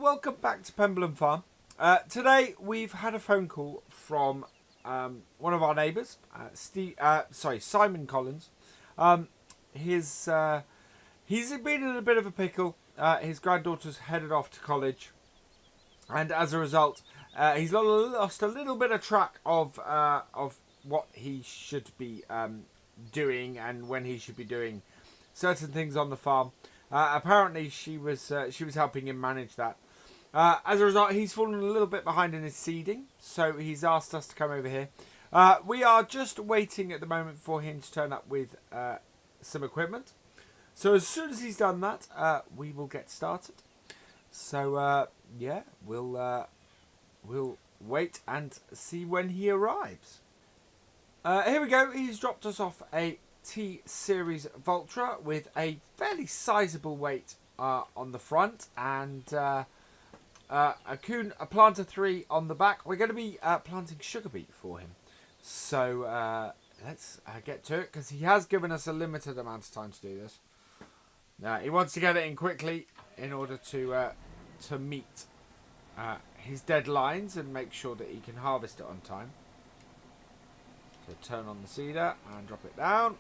welcome back to Penberlan Farm. Today we've had a phone call from one of our neighbours, Simon Collins. His he's been in a bit of a pickle. His granddaughter's headed off to college, and as a result, he's lost a little bit of track of what he should be doing and when he should be doing certain things on the farm. Apparently, she was helping him manage that. As a result, he's fallen a little bit behind in his seeding, so he's asked us to come over here. We are just waiting at the moment for him to turn up with some equipment. So as soon as he's done that, we will get started. So yeah, we'll wait and see when he arrives. Here we go. He's dropped us off a T-Series Vultra with a fairly sizable weight on the front and a planter 3 on the back. We're going to be planting Sugarbeet for him. So let's get to it, because he has given us a limited amount of time to do this. He wants to get it in quickly in order to meet his deadlines and make sure that he can harvest it on time. So turn on the seeder and drop it down.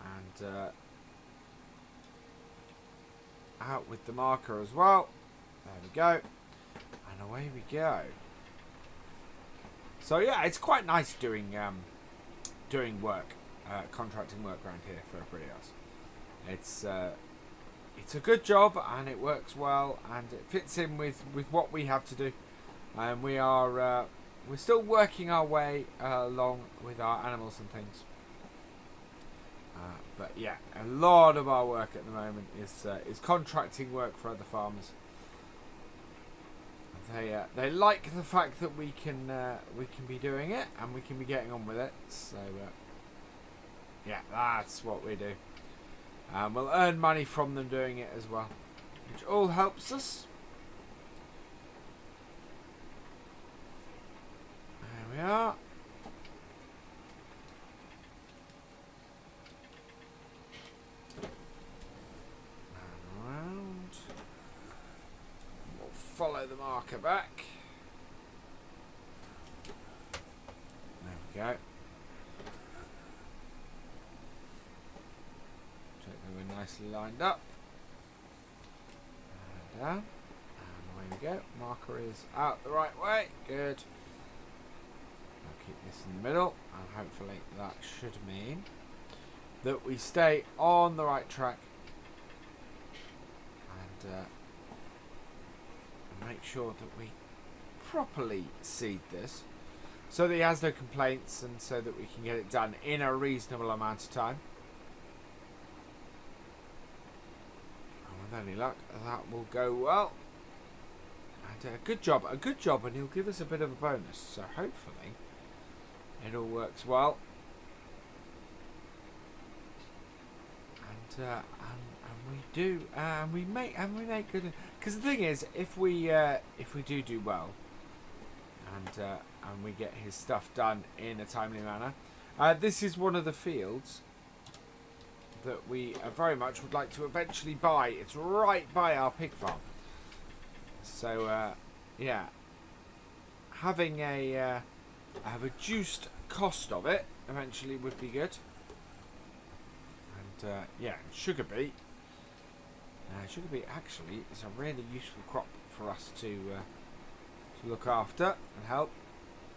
And out with the marker as well. There we go. And away we go. So yeah, it's quite nice doing work, contracting work around here for everybody else. It's a good job and it works well and it fits in with what we have to do. And we're still working our way along with our animals and things. But yeah, a lot of our work at the moment is contracting work for other farmers. They like the fact that we can be doing it and we can be getting on with it. So yeah, that's what we do. We'll earn money from them doing it as well, which all helps us. There we are. Follow the marker back. There we go. Check that we're nicely lined up. And down. And away we go. Marker is out the right way. Good. I'll keep this in the middle, and hopefully that should mean that we stay on the right track. And make sure that we properly seed this so that he has no complaints and so that we can get it done in a reasonable amount of time. And with any luck, that will go well. And a good job, and he'll give us a bit of a bonus. So hopefully it all works well. And we do, and we make good. Because the thing is, if we do well, and we get his stuff done in a timely manner, this is one of the fields that we very much would like to eventually buy. It's right by our pig farm. So yeah, having a reduced cost of it eventually would be good. And yeah, Sugarbeet. Sugarbeet actually is a really useful crop for us to look after and help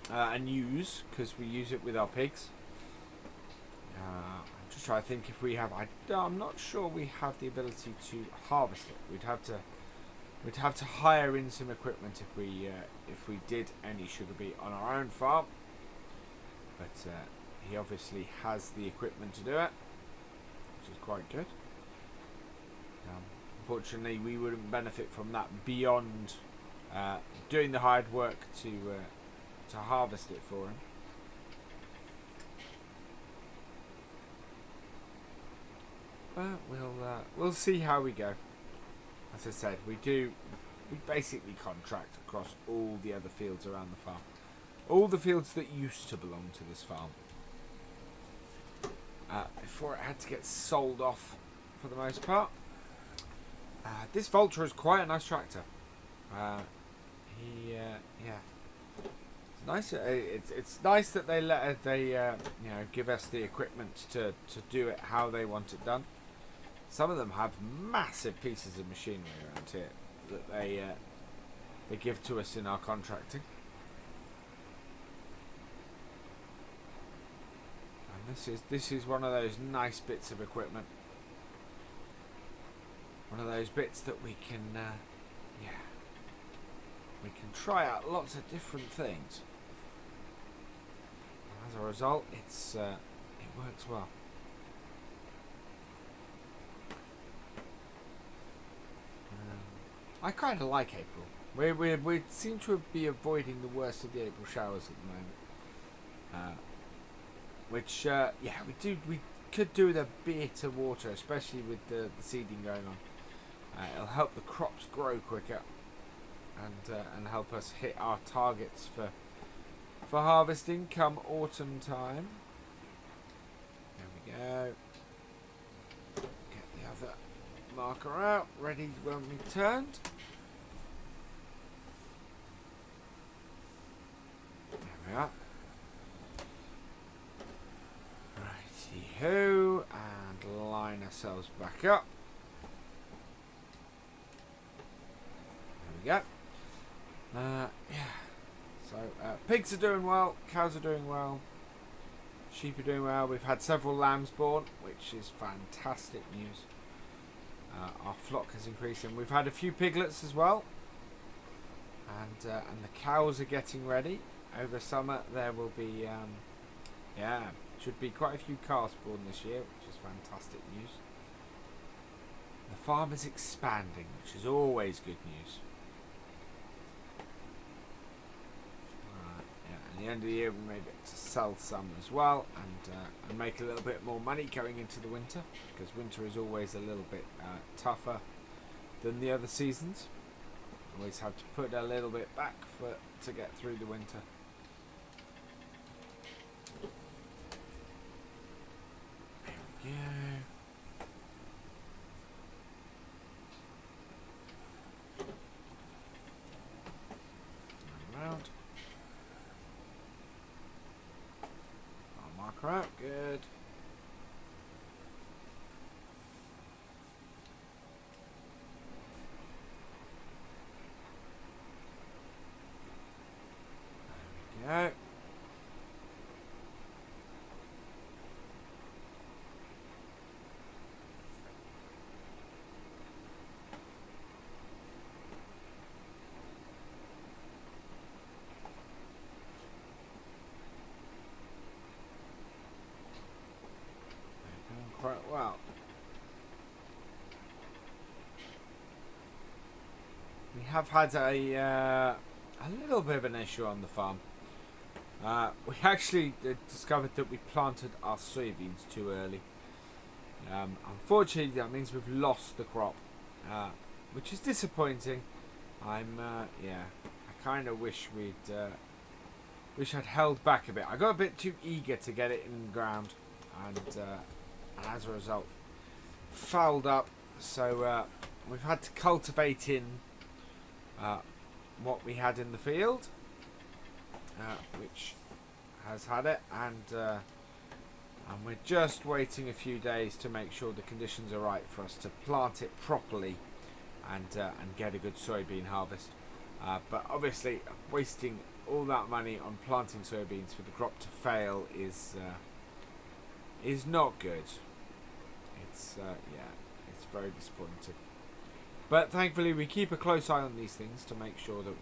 and use, because we use it with our pigs. I'm just trying to think if we have. I'm not sure we have the ability to harvest it. We'd have to hire in some equipment if we did any Sugarbeet on our own farm. But he obviously has the equipment to do it, which is quite good. Unfortunately, we wouldn't benefit from that beyond doing the hard work to harvest it for him. But we'll see how we go. As I said, we basically contract across all the other fields around the farm, all the fields that used to belong to this farm before it had to get sold off for the most part. This Vultra is quite a nice tractor. Yeah, it's nice. It's nice that they give us the equipment to do it how they want it done. Some of them have massive pieces of machinery around here that they give to us in our contracting. And this is one of those nice bits of equipment. One of those bits that we can we can try out lots of different things. And as a result, it works well. I kind of like April. We seem to be avoiding the worst of the April showers at the moment. Which we could do with a bit of water, especially with the seeding going on. It'll help the crops grow quicker, and help us hit our targets for harvesting come autumn time. There we go. Get the other marker out, ready when we turned. There we are. Righty-ho, and line ourselves back up. There we go. So pigs are doing well, cows are doing well, sheep are doing well. We've had several lambs born, which is fantastic news. Our flock is increasing. We've had a few piglets as well, and the cows are getting ready. Over summer there will be should be quite a few calves born this year, which is fantastic news. The farm is expanding, which is always good news. At the end of the year we may get to sell some as well, and make a little bit more money going into the winter, because winter is always a little bit tougher than the other seasons. Always have to put a little bit back to get through the winter. There we go. Around. Crap, good. There we go. Quite well. We have had a little bit of an issue on the farm. We actually discovered that we planted our soybeans too early. Unfortunately, that means we've lost the crop, which is disappointing. I kind of wish I'd held back a bit. I got a bit too eager to get it in the ground, and as a result fouled up, so we've had to cultivate in what we had in the field, which has had it, and we're just waiting a few days to make sure the conditions are right for us to plant it properly and get a good soybean harvest. But obviously wasting all that money on planting soybeans for the crop to fail is not good. It's very disappointing. But thankfully we keep a close eye on these things to make sure that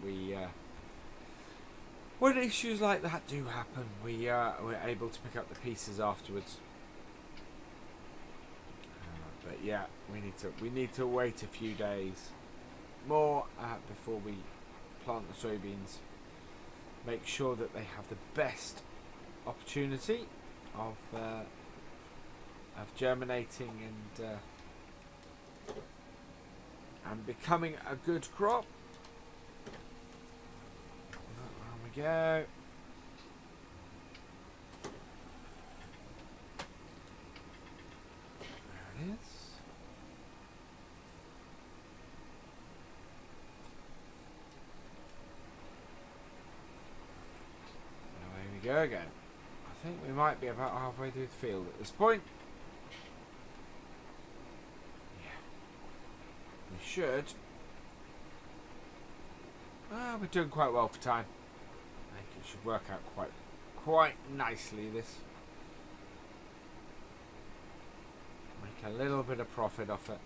when issues like that do happen, we're able to pick up the pieces afterwards. But yeah, we need to wait a few days more before we plant the soybeans. Make sure that they have the best opportunity of germinating and becoming a good crop. There we go. There it is. go again. I think we might be about halfway through the field at this point. Yeah. We should. We're doing quite well for time. I think it should work out quite nicely, this. Make a little bit of profit off it.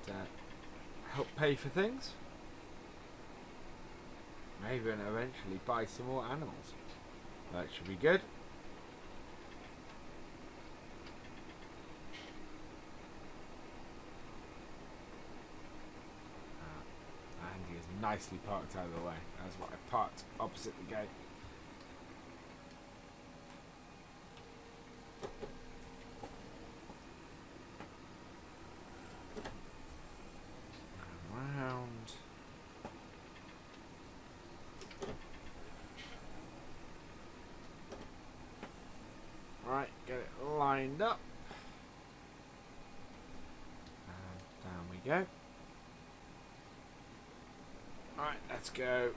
And help pay for things. Maybe and eventually buy some more animals. That should be good. Andy is nicely parked out of the way. That's why I parked opposite the gate. Right, get it lined up. And down we go. Alright, let's go.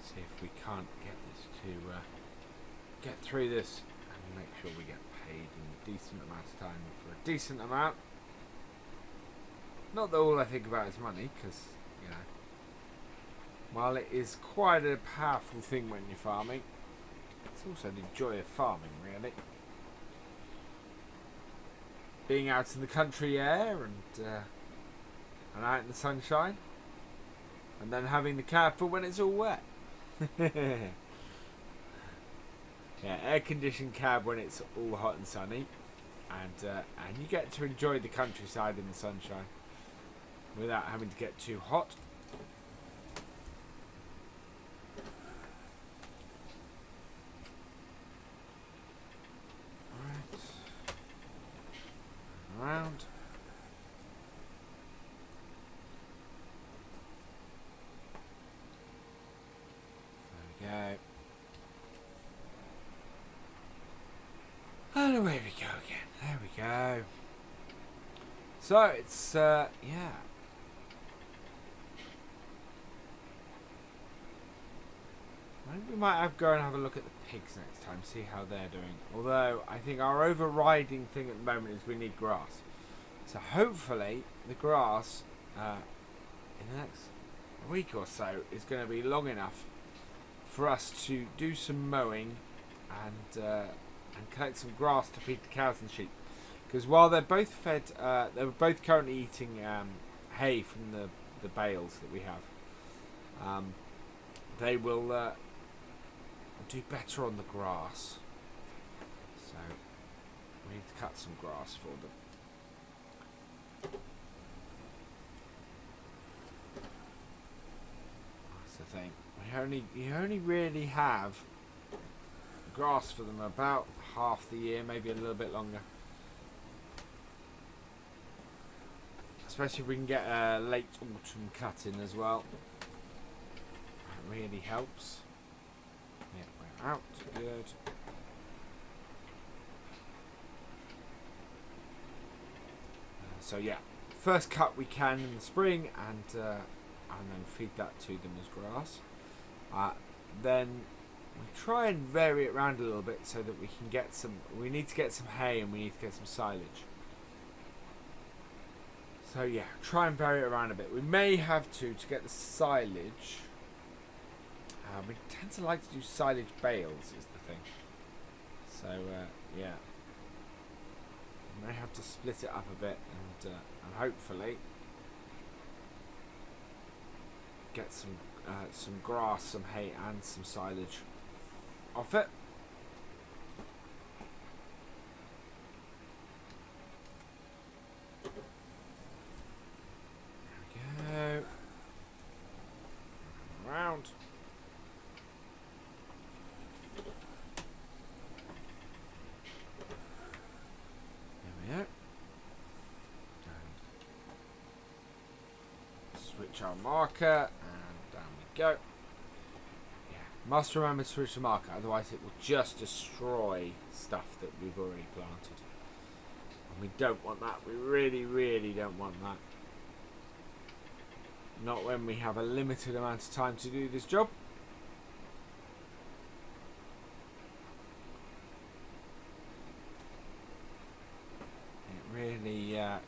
See if we can't get this to get through this and make sure we get paid in a decent amount of time for a decent amount. Not that all I think about is money, because, you know, while it is quite a powerful thing when you're farming, it's also the joy of farming, really. Being out in the country air and out in the sunshine, and then having the cab for when it's all wet. Yeah, air-conditioned cab when it's all hot and sunny, and you get to enjoy the countryside in the sunshine without having to get too hot. Around. There we go. And away we go again. There we go. So it's yeah. Maybe we might go and have a look at the pigs next time, see how they're doing. Although, I think our overriding thing at the moment is we need grass. So hopefully, the grass in the next week or so is going to be long enough for us to do some mowing and collect some grass to feed the cows and sheep. Because while they're both fed, they're both currently eating hay from the bales that we have. They will do better on the grass, so we need to cut some grass for them. That's the thing. You only really have grass for them about half the year, maybe a little bit longer. Especially if we can get a late autumn cut in as well. That really helps. Yeah, we're out. Good. So yeah, first cut we can in the spring, and then feed that to them as grass. Then we try and vary it around a little bit so that we can get some. We need to get some hay and we need to get some silage. So yeah, try and vary it around a bit. We may have to get the silage. We tend to like to do silage bales, is the thing. So yeah, we may have to split it up a bit and hopefully get some grass, some hay, and some silage off it. There we go. Round. There we go. And switch our marker, and down we go. Yeah, must remember to switch the marker, otherwise it will just destroy stuff that we've already planted. And we don't want that. We really, really don't want that. Not when we have a limited amount of time to do this job. It really, it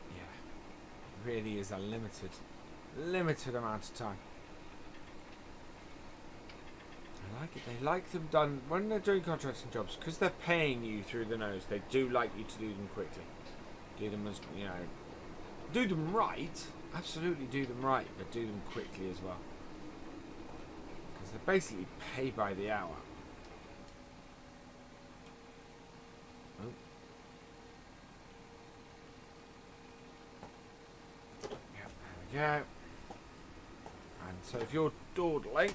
really is a limited amount of time. I like it. They like them done when they're doing contracting jobs, because they're paying you through the nose. They do like you to do them quickly. Do them as do them right. Absolutely do them right, but do them quickly as well. Because they basically pay by the hour. Oh. Yeah, there we go. And so if you're dawdling,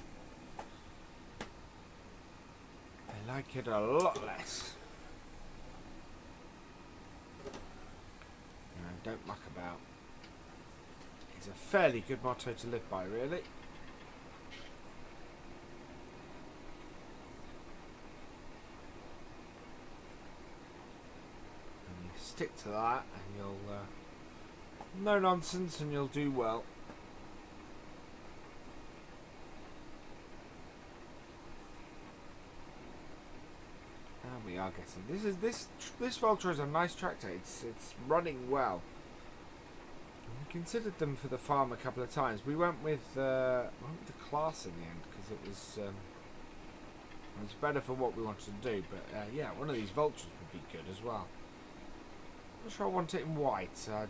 they like it a lot less. Don't muck about. It's a fairly good motto to live by, really. And you stick to that, and you'll no nonsense, and you'll do well. And we are getting this Vulture is a nice tractor. It's running well. We considered them for the farm a couple of times. We went with the class in the end because it was better for what we wanted to do. But yeah, one of these Vultures would be good as well. I'm not sure I want it in white. I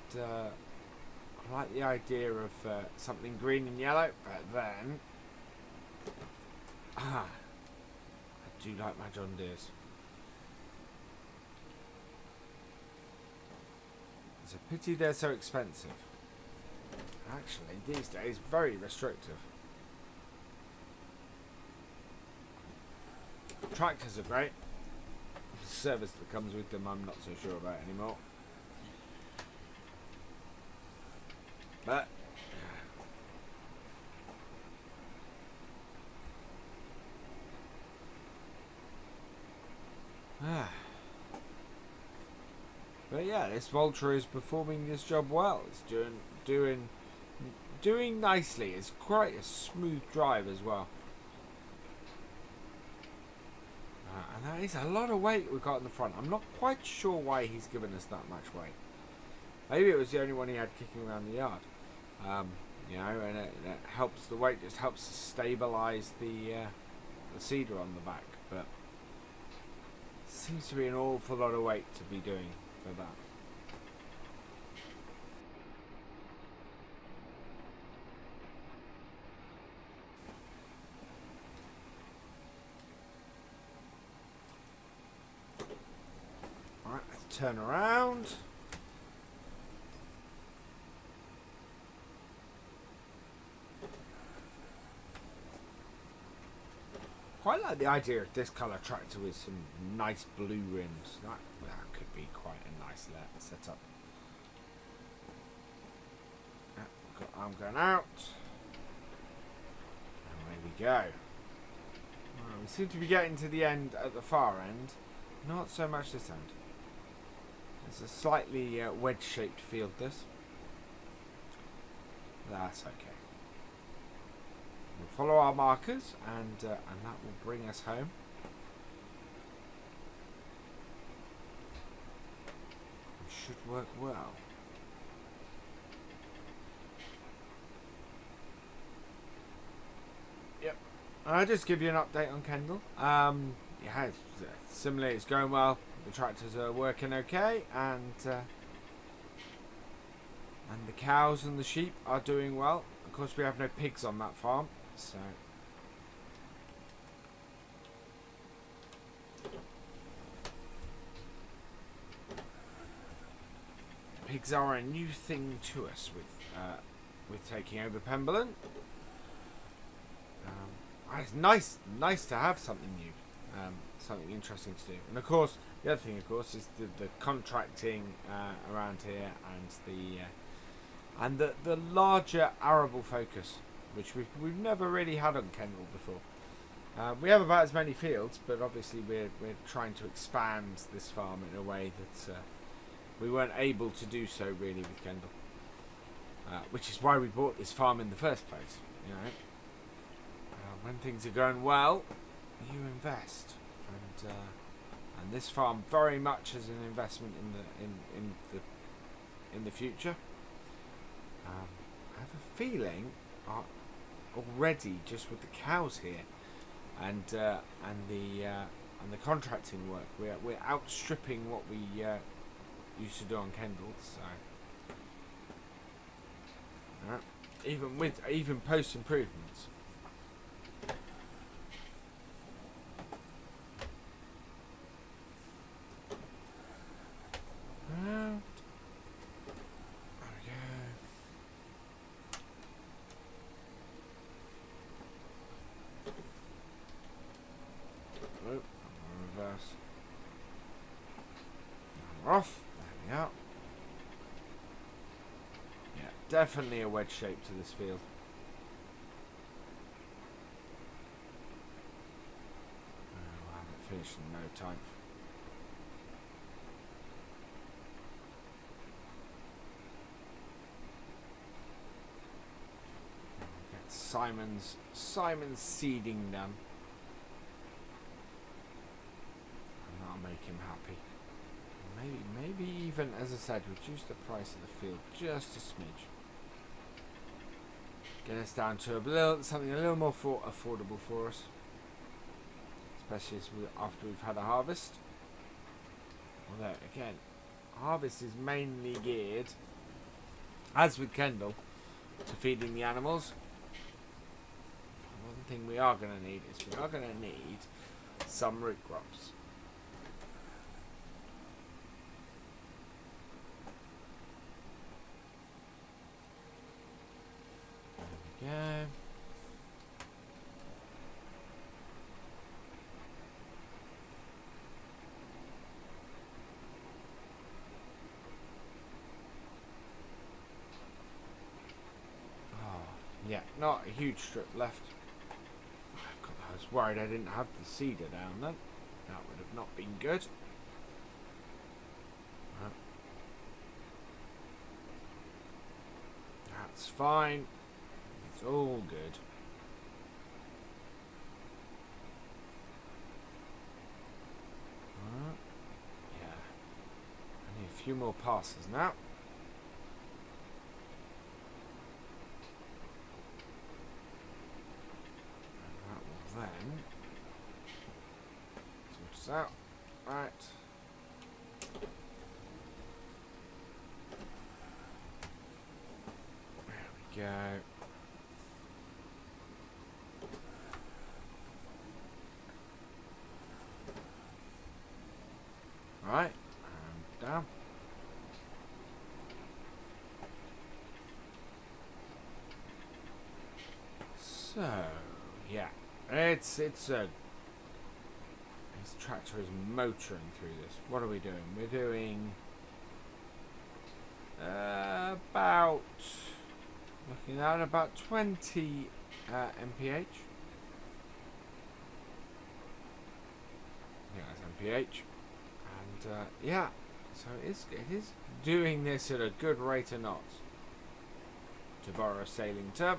like the idea of something green and yellow, but then I do like my John Deeres. It's a pity they're so expensive. Actually, these days, very restrictive. Tractors are great. The service that comes with them, I'm not so sure about anymore. But but yeah, this Vulture is performing this job well. It's doing nicely. It's quite a smooth drive as well. And that is a lot of weight we've got in the front. I'm not quite sure why he's given us that much weight. Maybe it was the only one he had kicking around the yard. And it helps. The weight just helps to stabilise the cedar on the back. But it seems to be an awful lot of weight to be doing for that. Alright, let's turn around. Quite like the idea of this colour tractor with some nice blue rims. That could be quite a nice setup. We've got arm going out. And away we go. Well, we seem to be getting to the end at the far end. Not so much this end. It's a slightly wedge-shaped field, this. That's okay. We'll follow our markers, and that will bring us home. It should work well. Yep. And I'll just give you an update on Kendall. Yeah, similarly, it's going well. The tractors are working okay, and the cows and the sheep are doing well. Of course, we have no pigs on that farm. So pigs are a new thing to us with taking over Penberlan. It's nice to have something new, something interesting to do. And of course, the other thing, of course, is the contracting around here, and the larger arable focus, which we've never really had on Kendall before. We have about as many fields, but obviously we're trying to expand this farm in a way that we weren't able to do so really with Kendall. which is why we bought this farm in the first place. You know, when things are going well, you invest, and this farm very much is an investment in the future. I have a feeling already just with the cows here and the contracting work, we're outstripping what we used to do on Kendall. So even post improvements. There we go. Oh, reverse. We're off. There we are. Yeah, definitely a wedge shape to this field. We'll have it finished in no time. Simon's seeding done. And that'll make him happy. Maybe even, as I said, reduce the price of the field just a smidge. Get us down to something a little more affordable for us. Especially after we've had a harvest. Although, again, harvest is mainly geared, as with Kendall, to feeding the animals. One thing we are going to need is some root crops. There we go. Yeah, not a huge strip left. I was worried I didn't have the seeder down then. That would have not been good. That's fine. It's all good. Yeah. I need a few more passes now. Then sort this out. Right. There we go. Right. And down. So yeah. This tractor is motoring through this. What are we doing? We're doing about, looking at about 20 mph. Yeah, that's mph. And yeah, so it is doing this at a good rate of knots, to borrow a sailing term.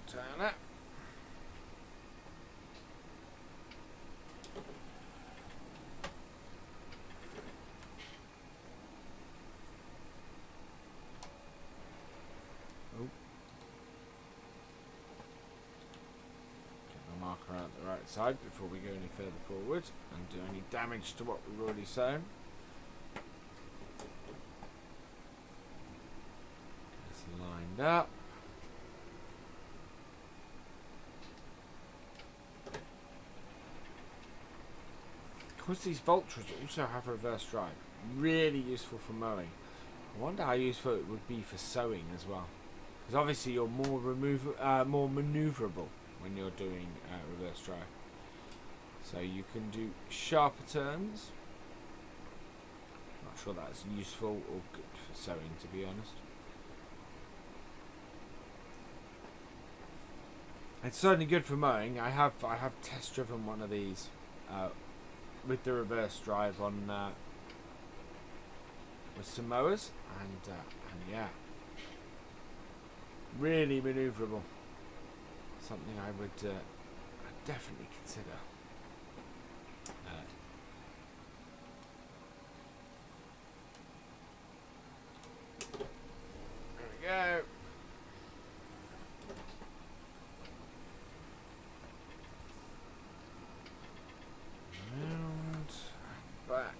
Turn it. Get the marker out the right side before we go any further forward and do any damage to what we've already sown. It's lined up. Of course, these Vultures also have reverse drive. Really useful for mowing. I wonder how useful it would be for sowing as well. Because obviously you're more manoeuvrable when you're doing reverse drive. So you can do sharper turns. Not sure that's useful or good for sowing, to be honest. It's certainly good for mowing. I have test driven one of these with the reverse drive on with some mowers, and yeah, really manoeuvrable. Something I would I'd definitely consider. There we go. Round, back.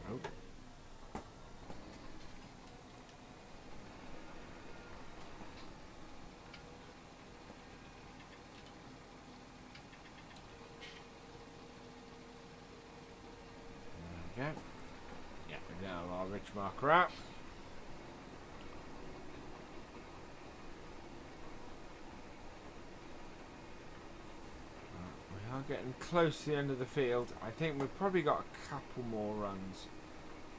Oh. There we go. Yeah, we got our ridge marker out. We are getting close to the end of the field. I think we've probably got a couple more runs,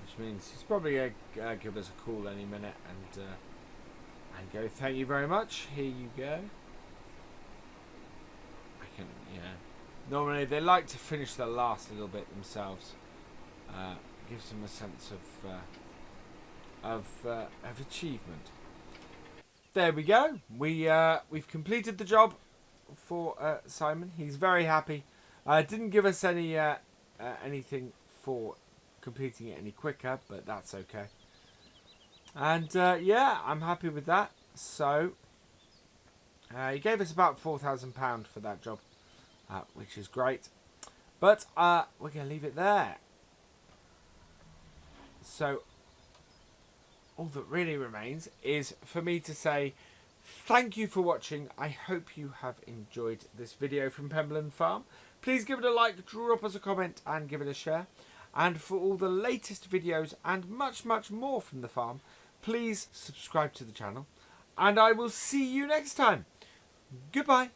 which means he's probably going to give us a call any minute and go, thank you very much, here you go. I can, normally they like to finish the last little bit themselves. Gives them a sense of achievement. There we go. We've completed the job for Simon. He's very happy. Didn't give us any anything for completing it any quicker, but that's okay. And yeah, I'm happy with that. So he gave us about £4,000 for that job, which is great. But we're going to leave it there. So all that really remains is for me to say thank you for watching. I hope you have enjoyed this video from Penberlan Farm. Please give it a like, drop us a comment and give it a share. And for all the latest videos and much, much more from the farm, please subscribe to the channel. And I will see you next time. Goodbye.